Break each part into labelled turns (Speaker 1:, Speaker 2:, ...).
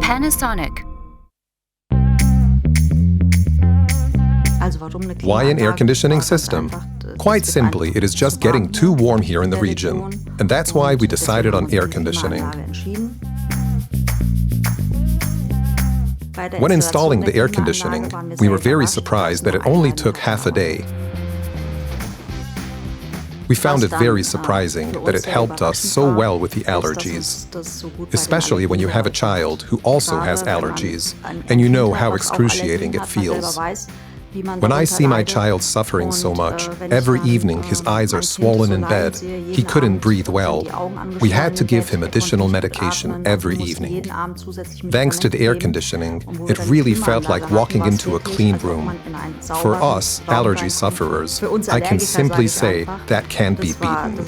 Speaker 1: Panasonic.
Speaker 2: Why an air conditioning system? Quite simply, it is just getting too warm here in the region, and that's why we decided on air conditioning. When installing the air conditioning, we were very surprised that it only took half a day. We found it very surprising that it helped us so well with the allergies, especially when you have a child who also has allergies, and you know how excruciating it feels. When I see my child suffering so much, every evening his eyes are swollen in bed, he couldn't breathe well. We had to give him additional medication every evening. Thanks to the air conditioning, it really felt like walking into a clean room. For us, allergy sufferers, I can simply say that can't be beaten.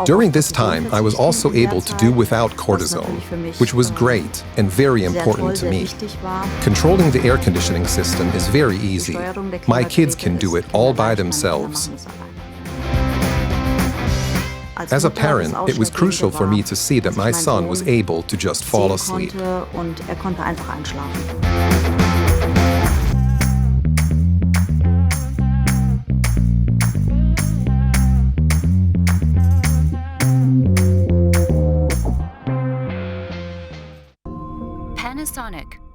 Speaker 2: During this time, I was also able to do without cortisone, which was great and very important to me. Controlling the air conditioning system is very easy. My kids can do it all by themselves. As a parent, it was crucial for me to see that my son was able to just fall asleep.
Speaker 1: Panasonic.